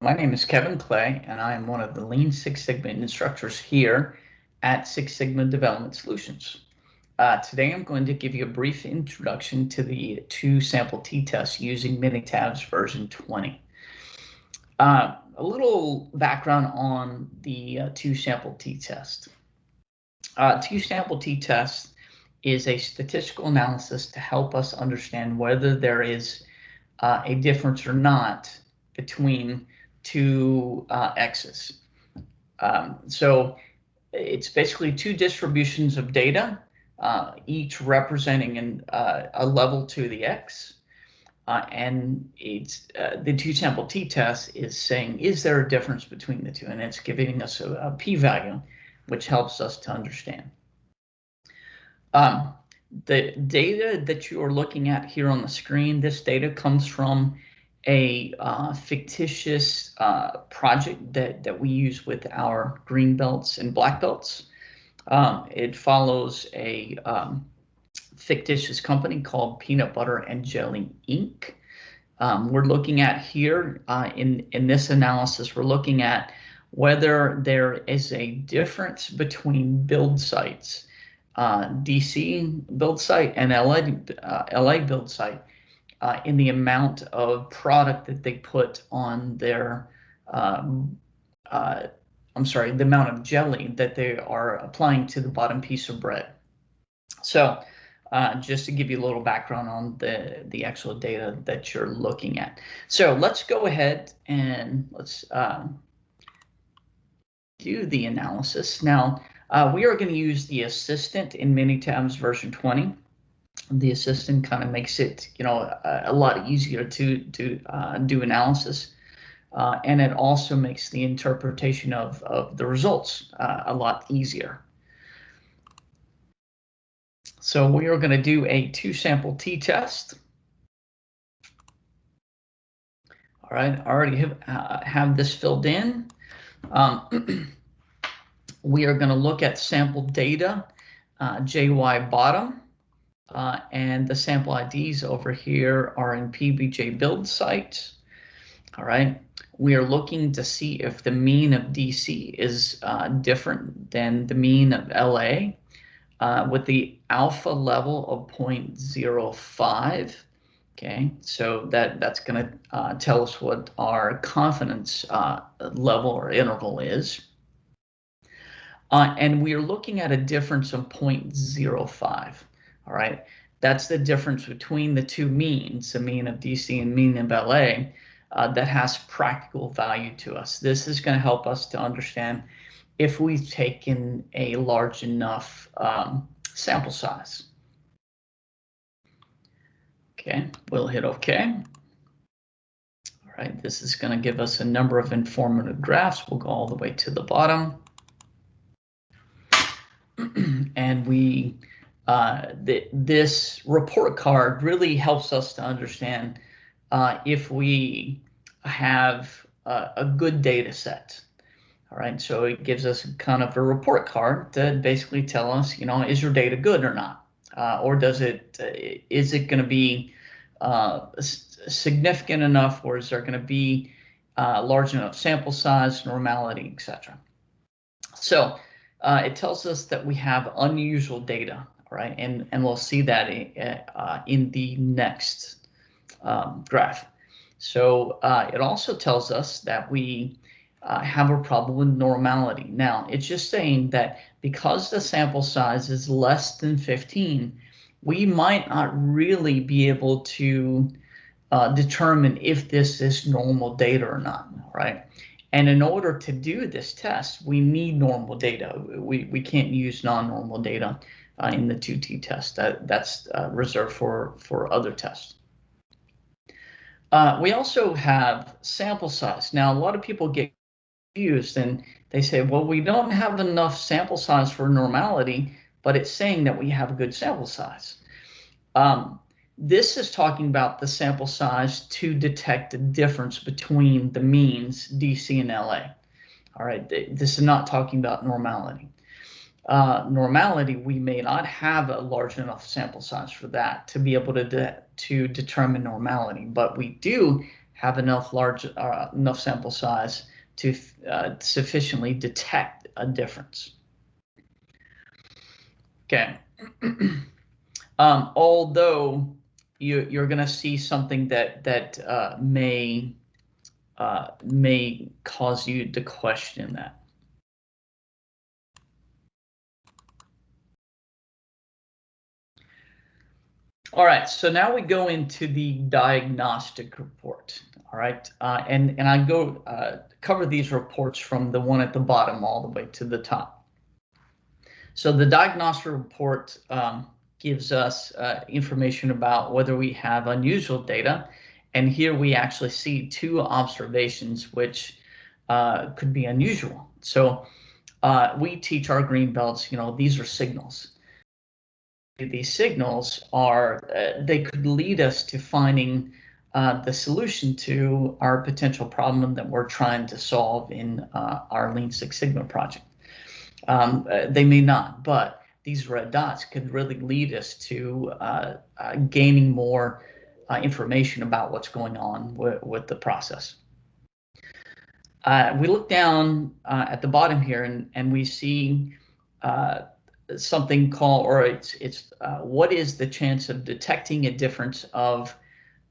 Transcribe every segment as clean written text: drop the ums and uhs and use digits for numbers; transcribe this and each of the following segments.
My name is Kevin Clay, and I am one of the Lean Six Sigma instructors here at Six Sigma Development Solutions. Today, I'm going to give you a brief introduction to the two sample t-tests using Minitab's version 20. A little background on the two sample t-test. Two sample t-test is a statistical analysis to help us understand whether there is a difference or not between two x's. So it's basically two distributions of data, each representing a level to the x. And it's the two sample t-test is saying, is there a difference between the two? And it's giving us a p-value, which helps us to understand. The data that you are looking at here on the screen, this data comes from a fictitious project that we use with our green belts and black belts. It follows a fictitious company called Peanut Butter and Jelly Inc. We're looking at here in this analysis, we're looking at whether there is a difference between build sites, DC build site and LA build site, in the amount of product that they put on their, the amount of jelly that they are applying to the bottom piece of bread. So just to give you a little background on the actual data that you're looking at. So let's go ahead and let's do the analysis. Now, we are going to use the assistant in Minitab's version 20. The assistant kind of makes it, a lot easier to do analysis, and it also makes the interpretation of the results a lot easier. So we are going to do a two sample t-test. All right, I already have this filled in. We are going to look at sample data, JY bottom. And the sample IDs over here are in PBJ build sites. All right, we are looking to see if the mean of DC is different than the mean of LA with the alpha level of 0.05. Okay, so that's going to tell us what our confidence level or interval is. And we are looking at a difference of 0.05. All right, that's the difference between the two means, the mean of DC and mean of LA, that has practical value to us. This is going to help us to understand if we've taken a large enough sample size. Okay, we'll hit OK. All right, this is going to give us a number of informative graphs. We'll go all the way to the bottom. And this report card really helps us to understand if we have a good data set. All right, so it gives us kind of a report card to basically tell us, is your data good or not? Or is it going to be significant enough, or is there going to be large enough sample size, normality, etc.? So it tells us that we have unusual data. Right, and we'll see that in the next graph. So it also tells us that we have a problem with normality. Now, it's just saying that because the sample size is less than 15, we might not really be able to determine if this is normal data or not, right? And in order to do this test, we need normal data. We can't use non-normal data in the 2T test. That's reserved for other tests. We also have sample size. Now, a lot of people get confused and they say, well, we don't have enough sample size for normality, but it's saying that we have a good sample size. This is talking about the sample size to detect the difference between the means, DC and LA. All right, this is not talking about normality. Normality, we may not have a large enough sample size for that to be able to determine normality, but we do have enough enough sample size to sufficiently detect a difference. Okay. Although you're going to see something that may cause you to question that. All right, so now we go into the diagnostic report. All right, and I go cover these reports from the one at the bottom all the way to the top. So the diagnostic report gives us information about whether we have unusual data, and here we actually see two observations which could be unusual. So we teach our green belts, these are signals. These signals are, they could lead us to finding the solution to our potential problem that we're trying to solve in our Lean Six Sigma project. They may not, but these red dots could really lead us to gaining more information about what's going on with the process. We look down at the bottom here and we see something called, or it's what is the chance of detecting a difference of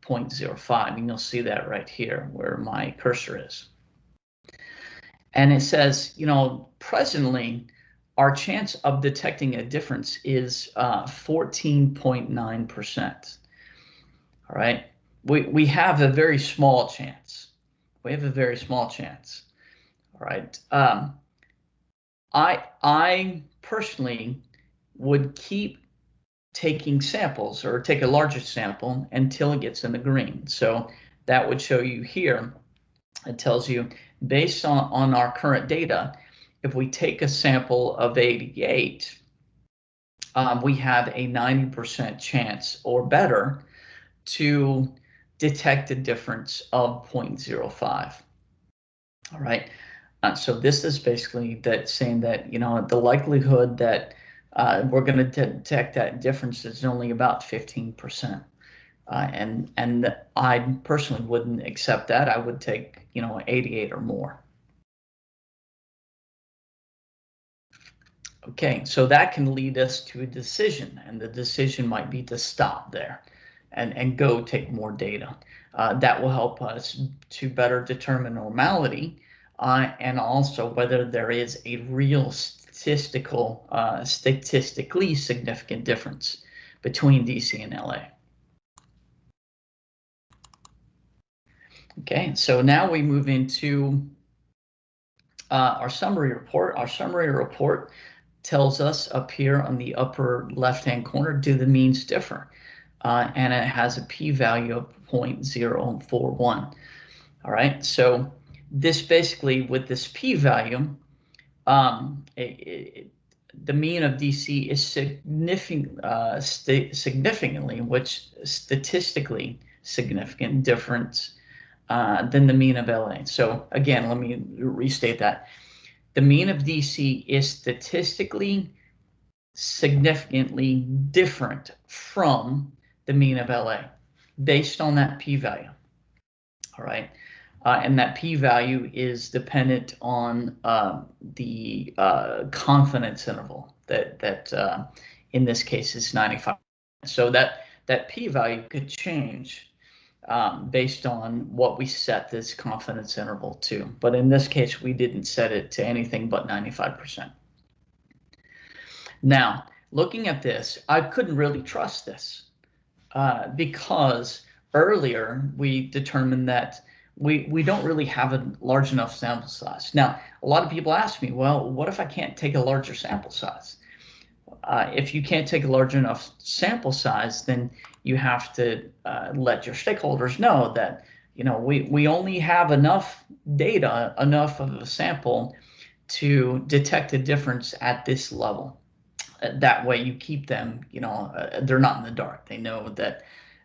0.05, and you'll see that right here where my cursor is. And it says, presently our chance of detecting a difference is 14.9%. All right, we have a very small chance. We have a very small chance. All right. I personally would keep taking samples, or take a larger sample until it gets in the green. So that would show you here, it tells you based on our current data, if we take a sample of 88, we have a 90% chance or better to detect a difference of 0.05. All right. So this is basically saying that, the likelihood that we're going to detect that difference is only about 15%. And I personally wouldn't accept that. I would take, 88 or more. Okay, so that can lead us to a decision, and the decision might be to stop there and go take more data. That will help us to better determine normality, and also whether there is a real statistically significant difference between DC and LA. Okay, so now we move into our summary report. Our summary report tells us up here on the upper left-hand corner, do the means differ? And it has a p-value of 0.041. All right, so this basically, with this p-value, the mean of DC is significantly, which statistically significant difference than the mean of LA. So again, let me restate that. The mean of DC is statistically significantly different from the mean of LA based on that p-value. All right. And that p-value is dependent on the confidence interval that in this case is 95. So that p-value could change based on what we set this confidence interval to. But in this case, we didn't set it to anything but 95%. Now, looking at this, I couldn't really trust this because earlier we determined that we don't really have a large enough sample size. Now, a lot of people ask me, well, what if I can't take a larger sample size? If you can't take a large enough sample size, then you have to let your stakeholders know that, we only have enough data, enough of a sample to detect a difference at this level. That way you keep them, they're not in the dark. They know that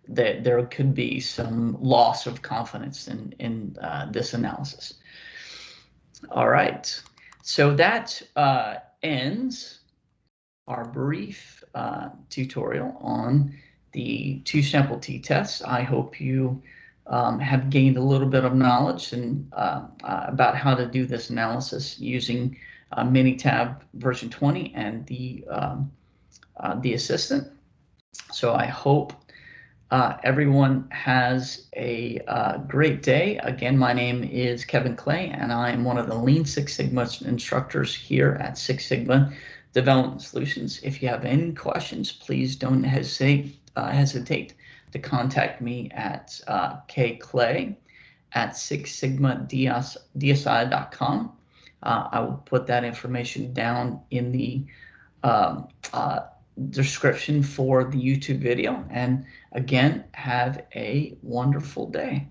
there could be some loss of confidence in this analysis. All right, so that ends our brief tutorial on the two sample t-tests. I hope you have gained a little bit of knowledge and about how to do this analysis using Minitab version 20 and the assistant. So I hope everyone has a great day. Again, my name is Kevin Clay, and I am one of the Lean Six Sigma instructors here at Six Sigma Development Solutions. If you have any questions, please don't hesitate to contact me at kclay@sixsigmadsi.com. I will put that information down in the description for the YouTube video. And again, have a wonderful day.